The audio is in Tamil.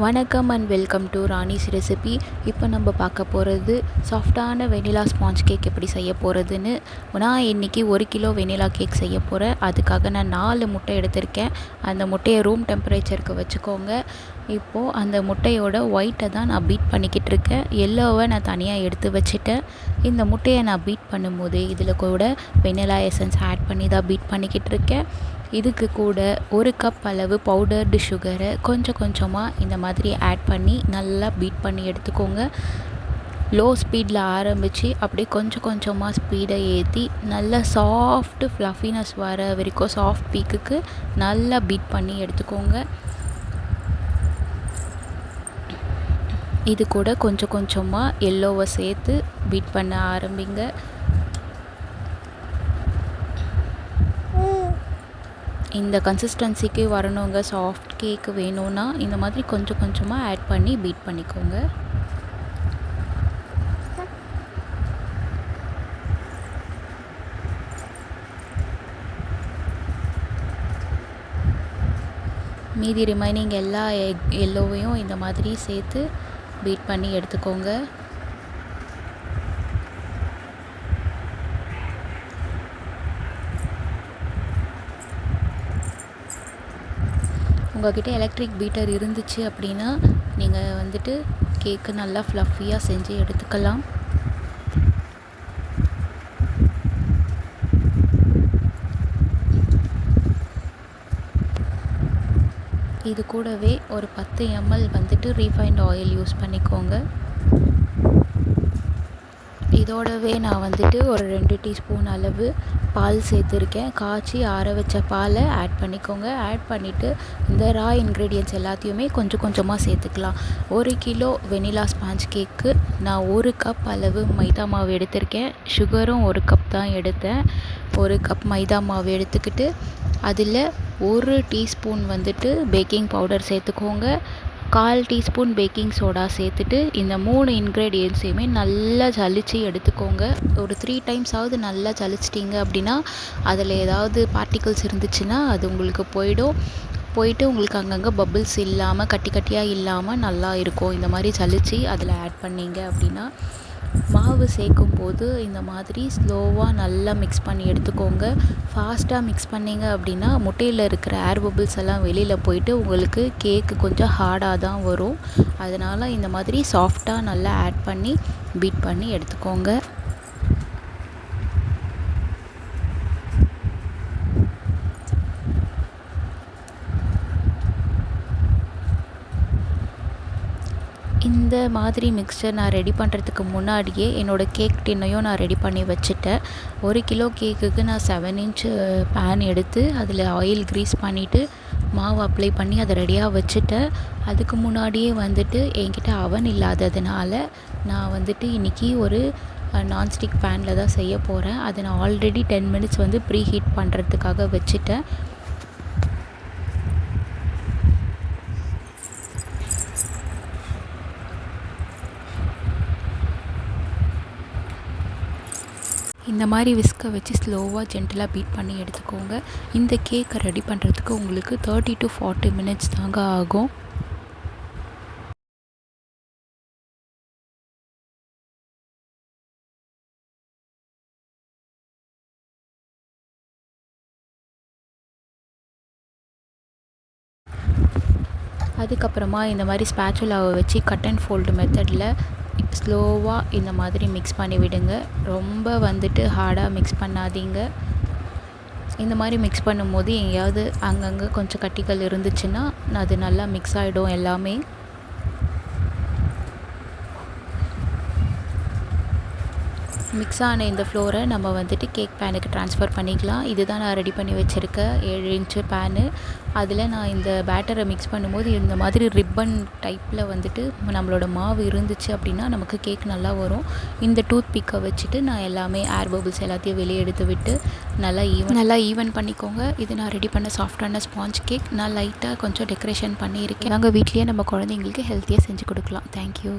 வணக்கம் and welcome to Rani's recipe. இப்போ நம்ம பார்க்க போகிறது சாஃப்டான வெனிலா ஸ்பாஞ்ச் கேக் எப்படி செய்ய போகிறதுன்னு. நான் இன்றைக்கி 1 கிலோ வெனிலா கேக் செய்ய போகிறேன். அதுக்காக நான் 4 முட்டை எடுத்திருக்கேன். அந்த முட்டையை ரூம் டெம்பரேச்சருக்கு வச்சுக்கோங்க. இப்போது அந்த முட்டையோட ஒயிட்டை தான் நான் பீட் பண்ணிக்கிட்டு இருக்கேன். எல்லோவை நான் தனியாக எடுத்து வச்சுட்டேன். இந்த முட்டையை நான் பீட் பண்ணும்போது இதில் கூட வெனிலா எசன்ஸ் ஆட் பண்ணி தான் பீட் பண்ணிக்கிட்டு இருக்கேன். இதுக்கு கூட 1 கப் அளவு பவுடர்டு சுகரை கொஞ்சம் கொஞ்சமாக இந்த மாதிரி ஆட் பண்ணி நல்லா பீட் பண்ணி எடுத்துக்கோங்க. லோ ஸ்பீடில் ஆரம்பித்து அப்படியே கொஞ்சம் கொஞ்சமாக ஸ்பீடை ஏற்றி நல்லா சாஃப்ட் ஃப்ளஃபினஸ் வர வரைக்கும் சாஃப்ட் பீக்குக்கு நல்லா பீட் பண்ணி எடுத்துக்கோங்க. இது கூட கொஞ்சம் கொஞ்சமாக எல்லோவை சேர்த்து பீட் பண்ண ஆரம்பிங்க. இந்த கன்சிஸ்டன்சிக்கு வரணுங்க. சாஃப்ட் கேக்கு வேணும்னா இந்த மாதிரி கொஞ்சம் கொஞ்சமாக ஆட் பண்ணி பீட் பண்ணிக்கோங்க. மீதி ரிமைனிங் எல்லா எல்லோவையும் இந்த மாதிரி சேர்த்து பீட் பண்ணி எடுத்துக்கோங்க. உங்கள்கிட்ட எலக்ட்ரிக் பீட்டர் இருந்துச்சு அப்படின்னா நீங்கள் வந்துட்டு கேக்கு நல்லா ஃப்ளஃபியாக செஞ்சு எடுத்துக்கலாம். இது கூடவே ஒரு 10 ml வந்துட்டு ரீஃபைண்ட் ஆயில் யூஸ் பண்ணிக்கோங்க. இதோடவே நான் வந்துட்டு ஒரு 2 டீஸ்பூன் அளவு பால் சேர்த்துருக்கேன். காய்ச்சி ஆற வச்ச பாலை ஆட் பண்ணிக்கோங்க. ஆட் பண்ணிவிட்டு இந்த ரா இன்க்ரீடியன்ட்ஸ் எல்லாத்தையுமே கொஞ்சம் கொஞ்சமாக சேர்த்துக்கலாம். 1 கிலோ வெனிலா ஸ்பாஞ்ச் கேக்கு நான் 1 கப் அளவு மைதா மாவு எடுத்திருக்கேன். சுகரும் 1 கப் தான் எடுத்தேன். 1 கப் மைதா மாவு எடுத்துக்கிட்டு அதில் 1 டீஸ்பூன் வந்துட்டு பேக்கிங் பவுடர் சேர்த்துக்கோங்க. 1/4 டீஸ்பூன் பேக்கிங் சோடா சேர்த்துட்டு இந்த 3 இன்க்ரீடியன்ட்ஸையுமே நல்லா ஜலிச்சு எடுத்துக்கோங்க. ஒரு 3 டைம்ஸாவது நல்லா ஜலிச்சிட்டிங்க அப்படின்னா அதில் ஏதாவது பார்ட்டிகல்ஸ் இருந்துச்சுன்னா அது உங்களுக்கு போயிட்டு உங்களுக்கு அங்கங்கே பபிள்ஸ் இல்லாமல் கட்டி கட்டியாக இல்லாமல் நல்லா இருக்கும். இந்த மாதிரி ஜலிச்சு அதில் ஆட் பண்ணிங்க அப்படின்னா மாவு சேர்க்கும் போது இந்த மாதிரி ஸ்லோவாக நல்லா மிக்ஸ் பண்ணி எடுத்துக்கோங்க. ஃபாஸ்ட்டாக மிக்ஸ் பண்ணிங்க அப்படின்னா முட்டையில் இருக்கிற ஏர் பபிள்ஸ் எல்லாம் வெளியில் போயிட்டு உங்களுக்கு கேக்கு கொஞ்சம் ஹார்டாக தான் வரும். அதனால் இந்த மாதிரி சாஃப்டாக நல்லா ஆட் பண்ணி பீட் பண்ணி எடுத்துக்கோங்க. இந்த மாதிரி மிக்சர் நான் ரெடி பண்ணுறதுக்கு முன்னாடியே என்னோடய கேக் டின்னையும் நான் ரெடி பண்ணி வச்சுட்டேன். 1 கிலோ கேக்குக்கு நான் 7 இன்ச் பேன் எடுத்து அதில் ஆயில் க்ரீஸ் பண்ணிவிட்டு மாவு அப்ளை பண்ணி அதை ரெடியாக வச்சுட்டேன். அதுக்கு முன்னாடியே வந்துட்டு என்கிட்ட அவன் இல்லாததுனால நான் வந்துட்டு இன்றைக்கி ஒரு நான்ஸ்டிக் பேனில் தான் செய்ய போகிறேன். அதை நான் ஆல்ரெடி 10 மினிட்ஸ் வந்து ப்ரீ ஹீட் பண்ணுறதுக்காக வச்சுட்டேன். இந்த மாதிரி விஸ்கை வச்சு ஸ்லோவாக ஜென்டலாக பீட் பண்ணி எடுத்துக்கோங்க. இந்த கேக்கை ரெடி பண்ணுறதுக்கு உங்களுக்கு 30 to 40 மினிட்ஸ் தாங்க ஆகும். அதுக்கப்புறமா இந்த மாதிரி ஸ்பேச்சுலாவை வச்சு கட் அண்ட் ஃபோல்டு மெத்தடில் ஸ்லோவாக இந்த மாதிரி மிக்ஸ் பண்ணி விடுங்க. ரொம்ப வந்துட்டு ஹார்டாக மிக்ஸ் பண்ணாதீங்க. இந்த மாதிரி மிக்ஸ் பண்ணும்போது எங்கேயாவது அங்கங்கே கொஞ்சம் கட்டிகள் இருந்துச்சுன்னா அது நல்லா மிக்ஸ் ஆகிடும் எல்லாமே. மிக்ஸ் ஆன இந்த ஃப்ளோரை நம்ம வந்துட்டு கேக் பேனுக்கு ட்ரான்ஸ்ஃபர் பண்ணிக்கலாம். இதுதான் நான் ரெடி பண்ணி வச்சுருக்க 7 இன்ச்சு பேனு. அதில் நான் இந்த பேட்டரை மிக்ஸ் பண்ணும்போது இந்த மாதிரி ரிப்பன் டைப்பில் வந்துட்டு நம்மளோட மாவு இருந்துச்சு அப்படின்னா நமக்கு கேக் நல்லா வரும். இந்த டூத் பிக்கை வச்சுட்டு நான் எல்லாமே ஏர் பபிள்ஸ் எல்லாத்தையும் வெளியே எடுத்து விட்டு நல்லா ஈவன் பண்ணிக்கோங்க. இது நான் ரெடி பண்ண சாஃப்டான ஸ்பாஞ்ச் கேக். நான் லைட்டாக கொஞ்சம் டெக்கரேஷன் பண்ணியிருக்கேன். நாங்கள் வீட்லேயே நம்ம குழந்தைங்களுக்கு ஹெல்த்தியாக செஞ்சு கொடுக்கலாம். தேங்க்யூ.